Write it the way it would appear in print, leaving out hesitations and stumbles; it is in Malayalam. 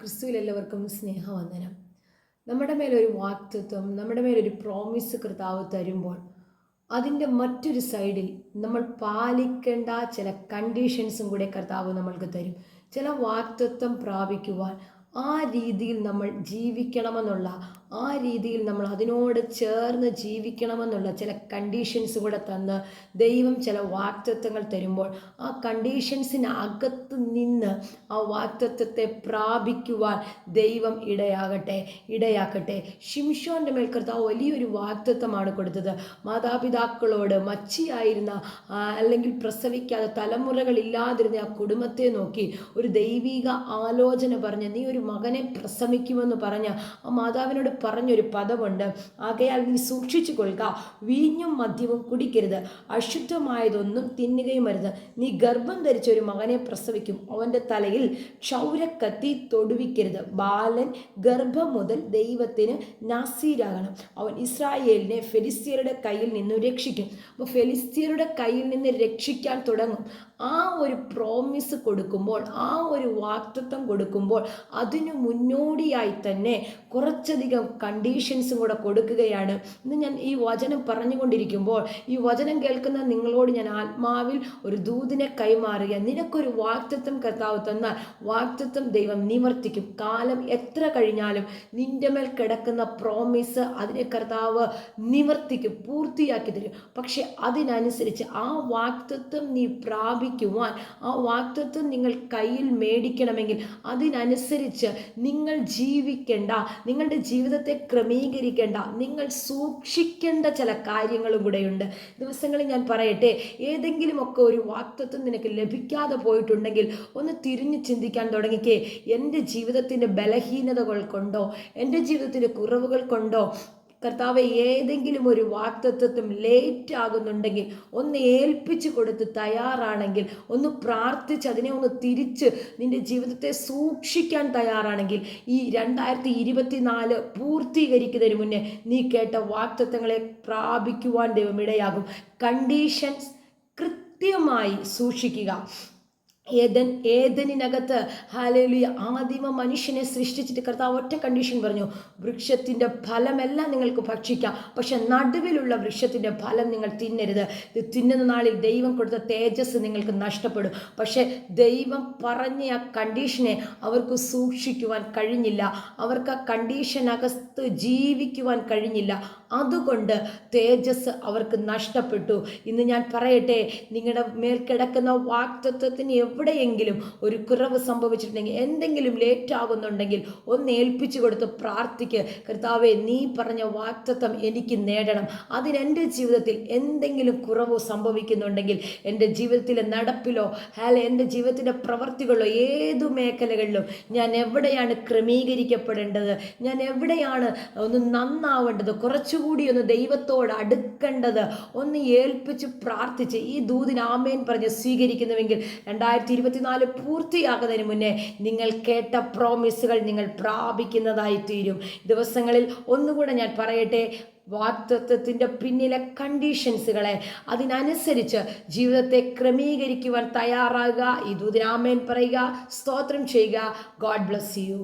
ക്രിസ്തുവിൽ എല്ലാവർക്കും സ്നേഹവന്ദനം. നമ്മുടെ മേലൊരു വാക്തത്വം, നമ്മുടെ മേലൊരു പ്രോമിസ് കർത്താവ് തരുമ്പോൾ അതിൻ്റെ മറ്റൊരു സൈഡിൽ നമ്മൾ പാലിക്കേണ്ട ചില കണ്ടീഷൻസും കൂടെ കർത്താവ് നമ്മൾക്ക് തരും. ചില വാക്തത്വം പ്രാപിക്കുവാൻ ആ രീതിയിൽ നമ്മൾ ജീവിക്കണമെന്നുള്ള, ആ രീതിയിൽ നമ്മൾ അതിനോട് ചേർന്ന് ജീവിക്കണമെന്നുള്ള ചില കണ്ടീഷൻസ് കൂടെ തന്ന് ദൈവം ചില വാക്തത്വങ്ങൾ തരുമ്പോൾ ആ കണ്ടീഷൻസിനകത്ത് നിന്ന് ആ വാക്തത്വത്തെ പ്രാപിക്കുവാൻ ദൈവം ഇടയാക്കട്ടെ. ശിംശോൻ്റെ മേൽ കർത്താവ് വലിയൊരു വാക്തത്വമാണ് കൊടുത്തത്. മാതാപിതാക്കളോട് മച്ചിയായിരുന്ന അല്ലെങ്കിൽ പ്രസവിക്കാതെ തലമുറകളില്ലാതിരുന്ന ആ കുടുംബത്തെ നോക്കി ഒരു ദൈവിക ആലോചന പറഞ്ഞ് നീ ഒരു മകനെ പ്രസവിക്കുമെന്ന് പറഞ്ഞ ആ മാതാവിനോട് പറഞ്ഞൊരു പദമുണ്ട്. ആകയാൽ നീ സൂക്ഷിച്ചു കൊള്ളുക, വീഞ്ഞും മദ്യവും കുടിക്കരുത്, അശുദ്ധമായതൊന്നും തിന്നുകയും അരുത്. നീ ഗർഭം ധരിച്ച ഒരു മകനെ പ്രസവിക്കും, അവൻ്റെ തലയിൽ ക്ഷൗരക്കത്തി തൊടുവിക്കരുത്. ബാലൻ ഗർഭം മുതൽ ദൈവത്തിന് നാസീരാകണം. അവൻ ഇസ്രായേലിനെ ഫെലിസ്ത്യരുടെ കയ്യിൽ നിന്ന് രക്ഷിക്കും. അപ്പോൾ ഫെലിസ്ത്യരുടെ കയ്യിൽ നിന്ന് രക്ഷിക്കാൻ തുടങ്ങും. ആ ഒരു പ്രോമിസ് കൊടുക്കുമ്പോൾ, ആ ഒരു വാക്തത്വം കൊടുക്കുമ്പോൾ അതിനു മുന്നോടിയായി തന്നെ കുറച്ചധികം കണ്ടീഷൻസും കൂടെ കൊടുക്കുകയാണ്. ഇന്ന് ഞാൻ ഈ വചനം പറഞ്ഞുകൊണ്ടിരിക്കുമ്പോൾ ഈ വചനം കേൾക്കുന്ന നിങ്ങളോട് ഞാൻ ആത്മാവിൽ ഒരു ദൂതിനെ കൈമാറുക. നിനക്കൊരു വാക്തത്വം കർത്താവ് തന്നാൽ വാക്തത്വം ദൈവം നിവർത്തിക്കും. കാലം എത്ര കഴിഞ്ഞാലും നിന്റെ മേൽ കിടക്കുന്ന പ്രോമിസ് അതിനെ കർത്താവ് നിവർത്തിക്കും, പൂർത്തിയാക്കി തരും. പക്ഷെ അതിനനുസരിച്ച് ആ വാക്തത്വം നീ പ്രാപിക്കുവാൻ, ആ വാക്തത്വം നിങ്ങൾ കയ്യിൽ മേടിക്കണമെങ്കിൽ അതിനനുസരിച്ച് നിങ്ങൾ ജീവിക്കേണ്ട, നിങ്ങളുടെ ജീവിതത്തെ ക്രമീകരിക്കേണ്ട, നിങ്ങൾ സൂക്ഷിക്കേണ്ട ചില കാര്യങ്ങളും കൂടെയുണ്ട്. ദിവസങ്ങളിൽ ഞാൻ പറയട്ടെ, ഏതെങ്കിലുമൊക്കെ ഒരു വാക്തത്വം നിനക്ക് ലഭിക്കാതെ പോയിട്ടുണ്ടെങ്കിൽ ഒന്ന് തിരിഞ്ഞു ചിന്തിക്കാൻ തുടങ്ങിക്കേ. എൻ്റെ ജീവിതത്തിൻ്റെ ബലഹീനതകൾ കൊണ്ടോ, എൻ്റെ ജീവിതത്തിൻ്റെ കുറവുകൾ കൊണ്ടോ കർത്താവ് ഏതെങ്കിലും ഒരു വാക്തത്വം ലേറ്റ് ആകുന്നുണ്ടെങ്കിൽ ഒന്ന് ഏൽപ്പിച്ചു കൊടുത്ത് തയ്യാറാണെങ്കിൽ, ഒന്ന് പ്രാർത്ഥിച്ച് അതിനെ ഒന്ന് തിരിച്ച് നിൻ്റെ ജീവിതത്തെ സൂക്ഷിക്കാൻ തയ്യാറാണെങ്കിൽ ഈ 2024 പൂർത്തീകരിക്കുന്നതിന് മുന്നേ നീ കേട്ട വാക്തത്വങ്ങളെ പ്രാപിക്കുവാൻ ദൈവം ഇടയാകും. കണ്ടീഷൻസ് കൃത്യമായി സൂക്ഷിക്കുക. ഏദനിനകത്ത് ഹല്ലേലൂയ ആദിമ മനുഷ്യനെ സൃഷ്ടിച്ചിട്ട് കർത്താവ് ഒറ്റ കണ്ടീഷൻ പറഞ്ഞു, വൃക്ഷത്തിൻ്റെ ഫലമെല്ലാം നിങ്ങൾക്ക് ഭക്ഷിക്കാം, പക്ഷെ നടുവിലുള്ള വൃക്ഷത്തിൻ്റെ ഫലം നിങ്ങൾ തിന്നരുത്. ഇത് തിന്നുന്ന നാളിൽ ദൈവം കൊടുത്ത തേജസ് നിങ്ങൾക്ക് നഷ്ടപ്പെടും. പക്ഷെ ദൈവം പറഞ്ഞ ആ കണ്ടീഷനെ അവർക്ക് സൂക്ഷിക്കുവാൻ കഴിഞ്ഞില്ല, അവർക്ക് ആ കണ്ടീഷനകത്ത് ജീവിക്കുവാൻ കഴിഞ്ഞില്ല. അതുകൊണ്ട് തേജസ് അവർക്ക് നഷ്ടപ്പെട്ടു. ഇന്ന് ഞാൻ പറയട്ടെ, നിങ്ങളുടെ മേൽ കിടക്കുന്ന വാക്തത്വത്തിന് എവിടെയെങ്കിലും ഒരു കുറവ് സംഭവിച്ചിട്ടുണ്ടെങ്കിൽ, എന്തെങ്കിലും ലേറ്റ് ആകുന്നുണ്ടെങ്കിൽ ഒന്ന് ഏൽപ്പിച്ചു കൊടുത്ത് പ്രാർത്ഥിക്ക്. കർത്താവേ, നീ പറഞ്ഞ വാക്തത്വം എനിക്ക് നേടണം. അതിനെൻ്റെ ജീവിതത്തിൽ എന്തെങ്കിലും കുറവ് സംഭവിക്കുന്നുണ്ടെങ്കിൽ, എൻ്റെ ജീവിതത്തിലെ നടപ്പിലോ എൻ്റെ ജീവിതത്തിൻ്റെ പ്രവർത്തികളിലോ ഏതു മേഖലകളിലും ഞാൻ എവിടെയാണ് ക്രമീകരിക്കപ്പെടേണ്ടത്, ഞാൻ എവിടെയാണ് ഒന്ന് നന്നാവേണ്ടത്, കുറച്ചുകൂടി ഒന്ന് ദൈവത്തോട് അടുക്കേണ്ടത്, ഒന്ന് ഏൽപ്പിച്ച് പ്രാർത്ഥിച്ച് ഈ ദൂതിന് ആമേൻ പറഞ്ഞ് സ്വീകരിക്കുന്നുവെങ്കിൽ 2024 പൂർത്തിയാകുന്നതിന് മുന്നേ നിങ്ങൾ കേട്ട പ്രോമിസുകൾ നിങ്ങൾ പ്രാപിക്കുന്നതായി തീരും. ദിവസങ്ങളിൽ ഒന്നുകൂടെ ഞാൻ പറയട്ടെ, വാക്തത്വത്തിൻ്റെ പിന്നിലെ കണ്ടീഷൻസുകളെ അതിനനുസരിച്ച് ജീവിതത്തെ ക്രമീകരിക്കുവാൻ തയ്യാറാകുക. ഈ ദൂതിന് ആമേൻ പറയുക, സ്തോത്രം ചെയ്യുക. God bless you.